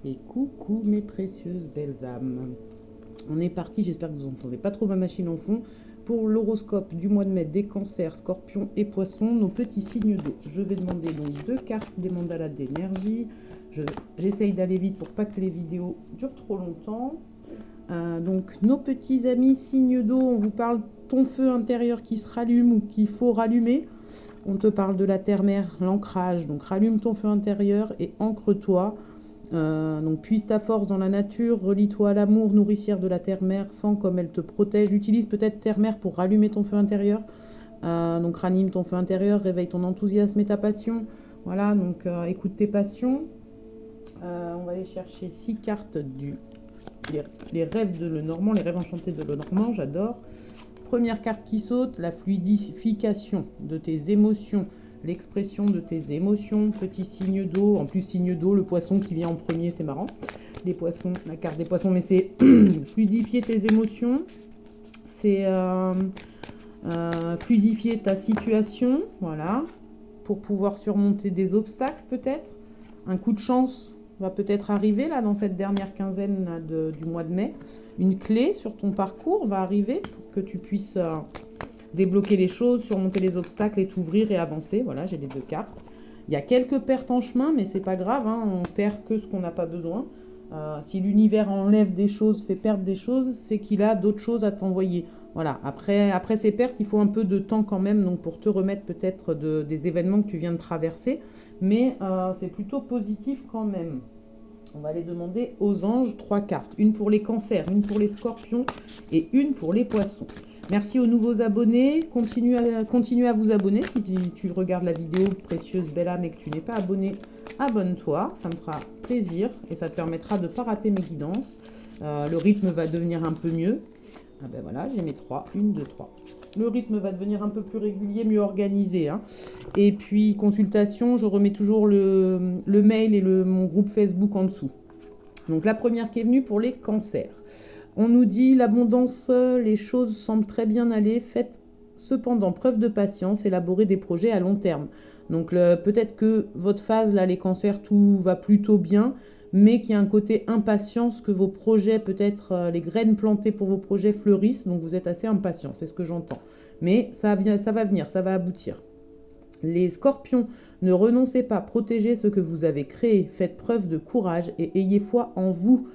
Et coucou mes précieuses belles âmes. On est parti, j'espère que vous n'entendez pas trop ma machine en fond, pour l'horoscope du mois de mai des cancers, scorpions et poissons, nos petits signes d'eau. Je vais demander donc 2 cartes des mandalas d'énergie. J'essaye d'aller vite pour pas que les vidéos durent trop longtemps. Donc nos petits amis signes d'eau, on vous parle ton feu intérieur qui se rallume ou qu'il faut rallumer. On te parle de la terre-mère, l'ancrage. Donc rallume ton feu intérieur et ancre-toi. Donc puise ta force dans la nature, relie-toi à l'amour, nourricière de la terre-mère, sens comme elle te protège. Utilise peut-être terre-mère pour rallumer ton feu intérieur. Donc ranime ton feu intérieur, réveille ton enthousiasme et ta passion. Voilà, donc écoute tes passions. On va aller chercher 6 cartes les rêves de Lenormand, les rêves enchantés de Lenormand, j'adore. Première carte qui saute, la fluidification de tes émotions. L'expression de tes émotions, petit signe d'eau, en plus signe d'eau, le poisson qui vient en premier, c'est marrant. Les poissons, la carte des poissons, mais c'est fluidifier tes émotions, c'est fluidifier ta situation, voilà, pour pouvoir surmonter des obstacles peut-être. Un coup de chance va peut-être arriver là dans cette dernière quinzaine là, du mois de mai. Une clé sur ton parcours va arriver pour que tu puisses débloquer les choses, surmonter les obstacles et t'ouvrir et avancer. Voilà, j'ai les 2 cartes. Il y a quelques pertes en chemin, mais c'est pas grave, hein, on perd que ce qu'on n'a pas besoin. Si l'univers enlève des choses, fait perdre des choses, c'est qu'il a d'autres choses à t'envoyer. Voilà, après ces pertes, il faut un peu de temps quand même, donc pour te remettre peut-être des événements que tu viens de traverser, mais c'est plutôt positif quand même. On va aller demander aux anges 3 cartes, une pour les cancers, une pour les scorpions et une pour les poissons. Merci aux nouveaux abonnés, continuez à vous abonner si tu regardes la vidéo précieuse belle âme et que tu n'es pas abonné, abonne-toi, ça me fera plaisir et ça te permettra de ne pas rater mes guidances. Le rythme va devenir un peu mieux. Ah ben voilà, j'ai mes 3, 1, 2, 3. Le rythme va devenir un peu plus régulier, mieux organisé. Hein. Et puis, consultation, je remets toujours le mail et mon groupe Facebook en dessous. Donc, la première qui est venue pour les cancers. On nous dit l'abondance, les choses semblent très bien aller. Faites cependant preuve de patience, élaborez des projets à long terme. Donc, peut-être que votre phase, là, les cancers, tout va plutôt bien, mais qu'il y a un côté impatience, que vos projets, peut-être les graines plantées pour vos projets fleurissent, donc vous êtes assez impatient, c'est ce que j'entends. Mais ça va venir, ça va aboutir. Les scorpions, ne renoncez pas, protégez ce que vous avez créé, faites preuve de courage et ayez foi en vous.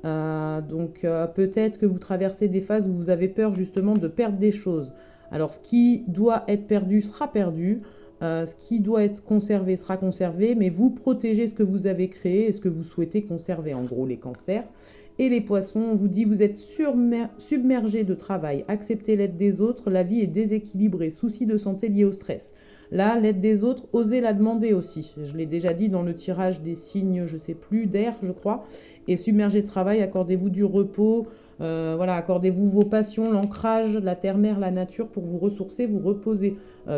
Peut-être que vous traversez des phases où vous avez peur justement de perdre des choses. Alors ce qui doit être perdu sera perdu. Ce qui doit être conservé sera conservé, mais vous protégez ce que vous avez créé et ce que vous souhaitez conserver, en gros les cancers. Et les poissons, on vous dit, vous êtes submergés de travail, acceptez l'aide des autres, la vie est déséquilibrée, soucis de santé liés au stress. Là, l'aide des autres, osez la demander aussi. Je l'ai déjà dit dans le tirage des signes, je sais plus, d'air, je crois. Et submergé de travail, accordez-vous du repos, voilà, accordez-vous vos passions, l'ancrage, la terre-mère, la nature pour vous ressourcer, vous reposer.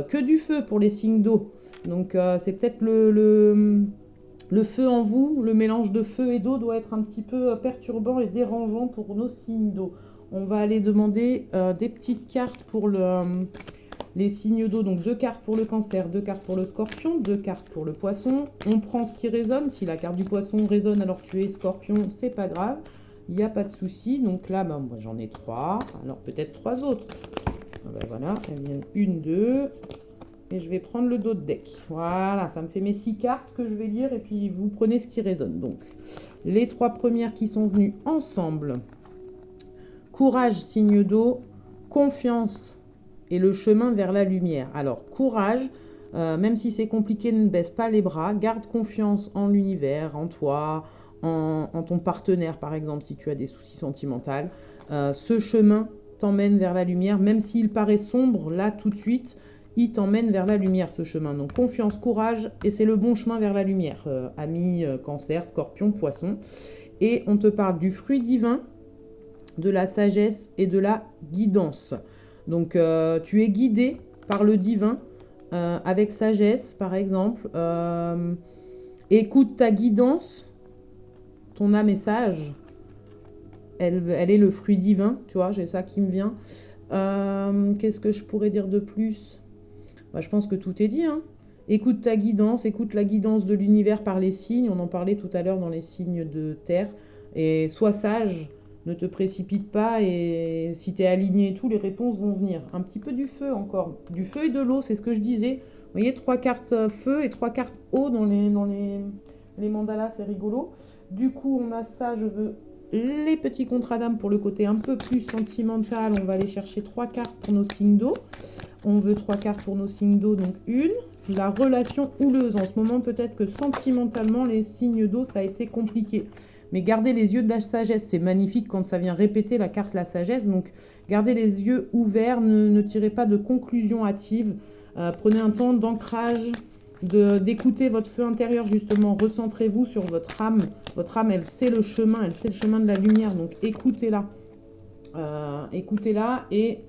Que du feu pour les signes d'eau. Donc c'est peut-être le feu en vous, le mélange de feu et d'eau doit être un petit peu perturbant et dérangeant pour nos signes d'eau. On va aller demander des petites cartes pour les signes d'eau. Donc 2 cartes pour le cancer, 2 cartes pour le scorpion, 2 cartes pour le poisson. On prend ce qui résonne. Si la carte du poisson résonne alors que tu es scorpion, c'est pas grave. Il n'y a pas de souci. Donc là, moi j'en ai 3. Alors peut-être 3 autres. Voilà, elles viennent 1, 2. Et je vais prendre le dos de deck. Voilà, ça me fait mes 6 cartes que je vais lire et puis vous prenez ce qui résonne. Donc, les 3 premières qui sont venues ensemble. Courage, signe d'eau. Confiance et le chemin vers la lumière. Alors, courage, même si c'est compliqué, ne baisse pas les bras. Garde confiance en l'univers, en toi, en ton partenaire, par exemple, si tu as des soucis sentimentaux. Ce chemin t'emmène vers la lumière, même s'il paraît sombre, là, tout de suite, il t'emmène vers la lumière, ce chemin. Donc, confiance, courage, et c'est le bon chemin vers la lumière. Amis, cancer, scorpion, poisson. Et on te parle du fruit divin, de la sagesse et de la guidance. Donc, tu es guidé par le divin, avec sagesse, par exemple. Écoute ta guidance, ton âme est sage. Elle est le fruit divin, tu vois, j'ai ça qui me vient. Qu'est-ce que je pourrais dire de plus ? Je pense que tout est dit. Hein. Écoute ta guidance, écoute la guidance de l'univers par les signes. On en parlait tout à l'heure dans les signes de terre. Et sois sage, ne te précipite pas. Et si tu es aligné et tout, les réponses vont venir. Un petit peu du feu encore. Du feu et de l'eau, c'est ce que je disais. Vous voyez, 3 cartes feu et 3 cartes eau dans les mandalas, c'est rigolo. Du coup, on a ça, je veux les petits contrats d'âme pour le côté un peu plus sentimental. On va aller chercher 3 cartes pour nos signes d'eau. On veut 3 cartes pour nos signes d'eau, donc une. La relation houleuse. En ce moment, peut-être que sentimentalement, les signes d'eau, ça a été compliqué. Mais gardez les yeux de la sagesse. C'est magnifique quand ça vient répéter la carte la sagesse. Donc, gardez les yeux ouverts. Ne tirez pas de conclusions hâtives. Prenez un temps d'ancrage, d'écouter votre feu intérieur, justement. Recentrez-vous sur votre âme. Votre âme, elle sait le chemin. Elle sait le chemin de la lumière. Donc, écoutez-la. Écoutez-la et...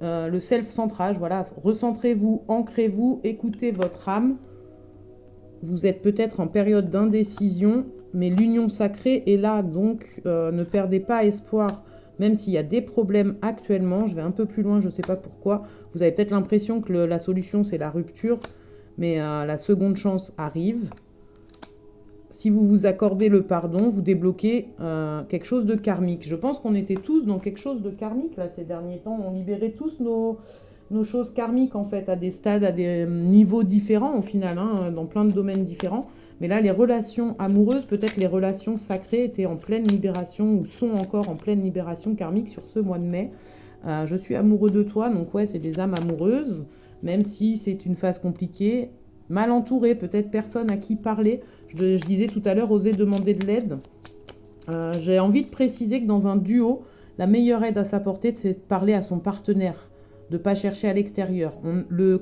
le self-centrage, voilà, recentrez-vous, ancrez-vous, écoutez votre âme. Vous êtes peut-être en période d'indécision, mais l'union sacrée est là, donc ne perdez pas espoir, même s'il y a des problèmes actuellement. Je vais un peu plus loin, je ne sais pas pourquoi. Vous avez peut-être l'impression que la solution, c'est la rupture, mais la seconde chance arrive. Si vous vous accordez le pardon, vous débloquez quelque chose de karmique. Je pense qu'on était tous dans quelque chose de karmique là ces derniers temps. On libérait tous nos choses karmiques en fait, à des stades, à des niveaux différents au final, hein, dans plein de domaines différents. Mais là, les relations amoureuses, peut-être les relations sacrées étaient en pleine libération ou sont encore en pleine libération karmique sur ce mois de mai. Je suis amoureux de toi, donc ouais, c'est des âmes amoureuses, même si c'est une phase compliquée. Mal entouré, peut-être personne à qui parler. Je disais tout à l'heure, oser demander de l'aide. J'ai envie de préciser que dans un duo, la meilleure aide à s'apporter, c'est de parler à son partenaire, de ne pas chercher à l'extérieur.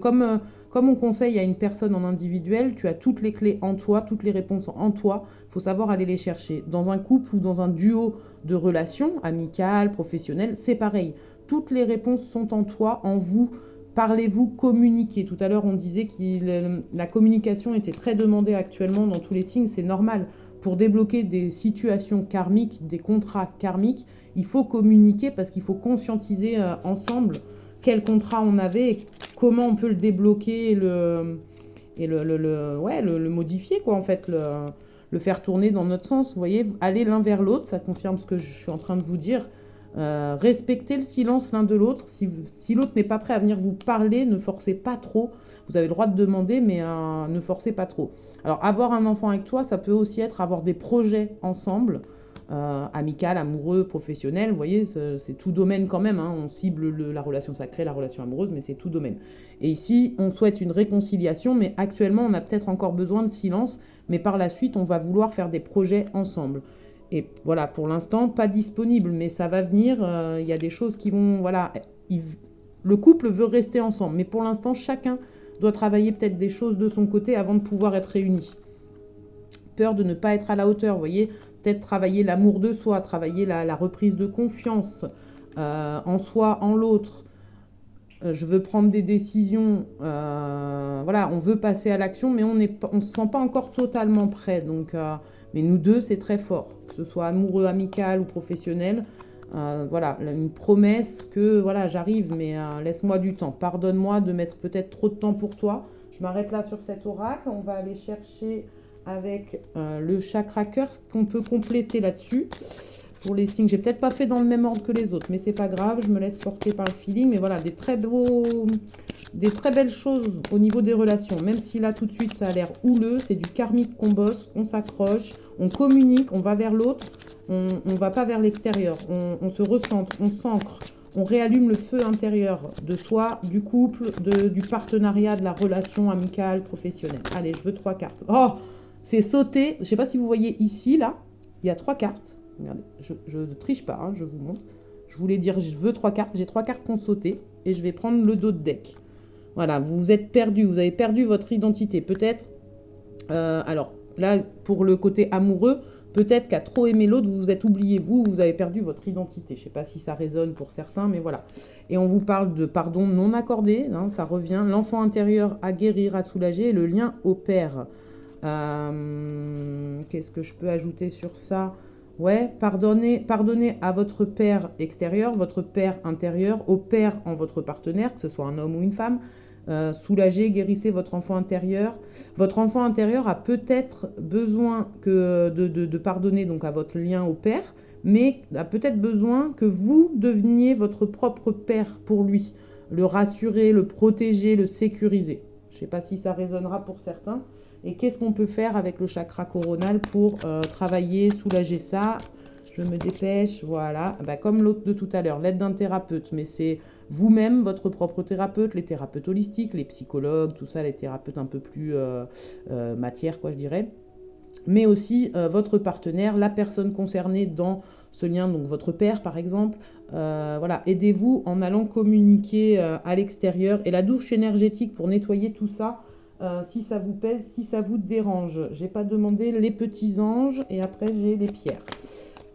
Comme on conseille à une personne en individuel, tu as toutes les clés en toi, toutes les réponses en toi. Il faut savoir aller les chercher. Dans un couple ou dans un duo de relations, amicales, professionnelles, c'est pareil. Toutes les réponses sont en toi, en vous. Parlez-vous, communiquez. Tout à l'heure, on disait que la communication était très demandée actuellement dans tous les signes. C'est normal. Pour débloquer des situations karmiques, des contrats karmiques, il faut communiquer parce qu'il faut conscientiser ensemble quel contrat on avait et comment on peut le débloquer et le modifier, quoi, en fait, le faire tourner dans notre sens. Vous voyez, aller l'un vers l'autre, ça confirme ce que je suis en train de vous dire. Respectez le silence l'un de l'autre. Si l'autre n'est pas prêt à venir vous parler, ne forcez pas trop. Vous avez le droit de demander, mais ne forcez pas trop. Alors, avoir un enfant avec toi, ça peut aussi être avoir des projets ensemble, amical, amoureux, professionnel. Vous voyez, c'est tout domaine quand même, hein. On cible la relation sacrée, la relation amoureuse, mais c'est tout domaine. Et ici, on souhaite une réconciliation, mais actuellement, on a peut-être encore besoin de silence, mais par la suite, on va vouloir faire des projets ensemble. Et voilà, pour l'instant, pas disponible, mais ça va venir. Il y a des choses qui vont... Voilà, le couple veut rester ensemble, mais pour l'instant, chacun doit travailler peut-être des choses de son côté avant de pouvoir être réunis. Peur de ne pas être à la hauteur, vous voyez, peut-être travailler l'amour de soi, travailler la reprise de confiance en soi, en l'autre. Je veux prendre des décisions, voilà, on veut passer à l'action, mais on ne se sent pas encore totalement prêt. Donc, mais nous deux, c'est très fort, que ce soit amoureux, amical ou professionnel. Voilà, une promesse que voilà, j'arrive, mais laisse-moi du temps. Pardonne-moi de mettre peut-être trop de temps pour toi. Je m'arrête là sur cet oracle. On va aller chercher avec le chakra cœur ce qu'on peut compléter là-dessus. Pour les signes, j'ai peut-être pas fait dans le même ordre que les autres, mais c'est pas grave, je me laisse porter par le feeling. Mais voilà, des très belles choses au niveau des relations. Même si là tout de suite ça a l'air houleux, c'est du karmique qu'on bosse, on s'accroche, on communique, on va vers l'autre, on va pas vers l'extérieur, on se recentre, on s'ancre, on réallume le feu intérieur de soi, du couple, du partenariat, de la relation amicale, professionnelle. Allez, je veux 3 cartes. Oh, c'est sauté. Je sais pas si vous voyez ici, là, il y a 3 cartes. Regardez, je ne triche pas, hein, je vous montre. Je voulais dire, je veux 3 cartes. J'ai 3 cartes qui ont sauté et je vais prendre le dos de deck. Voilà, vous êtes perdu, vous avez perdu votre identité. Peut-être, alors là, pour le côté amoureux, peut-être qu'à trop aimer l'autre, vous vous êtes oublié, vous avez perdu votre identité. Je ne sais pas si ça résonne pour certains, mais voilà. Et on vous parle de pardon non accordé, hein, ça revient. L'enfant intérieur à guérir, à soulager, et le lien au père. Qu'est-ce que je peux ajouter sur ça ? Ouais, pardonnez à votre père extérieur, votre père intérieur, au père en votre partenaire, que ce soit un homme ou une femme. Soulagez, guérissez votre enfant intérieur. Votre enfant intérieur a peut-être besoin de pardonner donc à votre lien au père, mais a peut-être besoin que vous deveniez votre propre père pour lui. Le rassurer, le protéger, le sécuriser. Je ne sais pas si ça résonnera pour certains. Et qu'est-ce qu'on peut faire avec le chakra coronal pour travailler, soulager ça? Je me dépêche, voilà. Bah, comme l'autre de tout à l'heure, l'aide d'un thérapeute. Mais c'est vous-même, votre propre thérapeute, les thérapeutes holistiques, les psychologues, tout ça, les thérapeutes un peu plus matière, quoi, je dirais. Mais aussi votre partenaire, la personne concernée dans ce lien, donc votre père par exemple. Voilà, aidez-vous en allant communiquer à l'extérieur. Et la douche énergétique pour nettoyer tout ça, si ça vous pèse, si ça vous dérange. J'ai pas demandé les petits anges et après j'ai les pierres.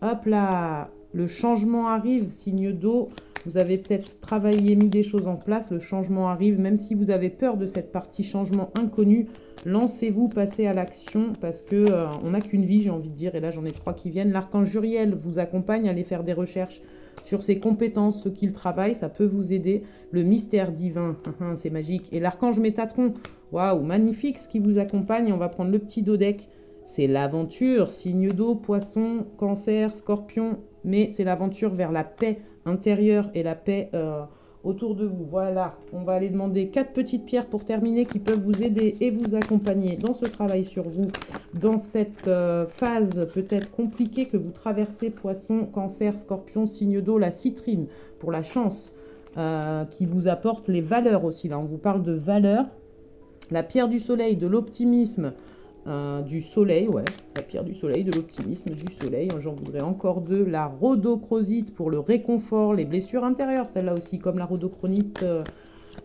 Hop là, le changement arrive, signe d'eau. Vous avez peut-être travaillé, mis des choses en place, le changement arrive, même si vous avez peur de cette partie changement inconnu, lancez-vous, passez à l'action, parce que on n'a qu'une vie, j'ai envie de dire, et là j'en ai 3 qui viennent. L'archange Uriel vous accompagne, allez faire des recherches sur ses compétences, ce qu'il travaille, ça peut vous aider. Le mystère divin, c'est magique. Et l'archange Métatron, waouh, magnifique ce qui vous accompagne. On va prendre le petit dodeck. C'est l'aventure, signe d'eau, poisson, cancer, scorpion, mais c'est l'aventure vers la paix intérieure et la paix autour de vous. Voilà, on va aller demander 4 petites pierres pour terminer qui peuvent vous aider et vous accompagner dans ce travail sur vous, dans cette phase peut-être compliquée que vous traversez, poisson, cancer, scorpion, signe d'eau, la citrine pour la chance qui vous apporte les valeurs aussi. Là, on vous parle de valeurs. La pierre du soleil, de l'optimisme, du soleil, ouais, la pierre du soleil, de l'optimisme, du soleil. J'en voudrais encore 2. La rhodochrosite pour le réconfort, les blessures intérieures, celle-là aussi, comme la rhodocronite,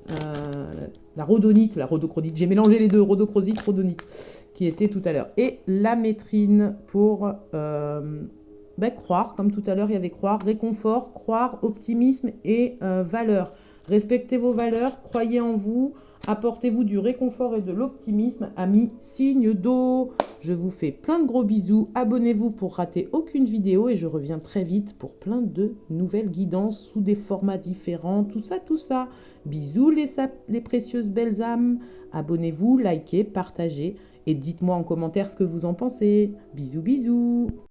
la rhodocronite, j'ai mélangé les deux, rhodochrosite, rhodonite, qui était tout à l'heure. Et la métrine pour croire, comme tout à l'heure, il y avait croire, réconfort, croire, optimisme et valeur. Respectez vos valeurs, croyez en vous, apportez-vous du réconfort et de l'optimisme, amis signe d'eau. Je vous fais plein de gros bisous, abonnez-vous pour rater aucune vidéo et je reviens très vite pour plein de nouvelles guidances sous des formats différents, tout ça. Bisous les précieuses belles âmes, abonnez-vous, likez, partagez et dites-moi en commentaire ce que vous en pensez. Bisous.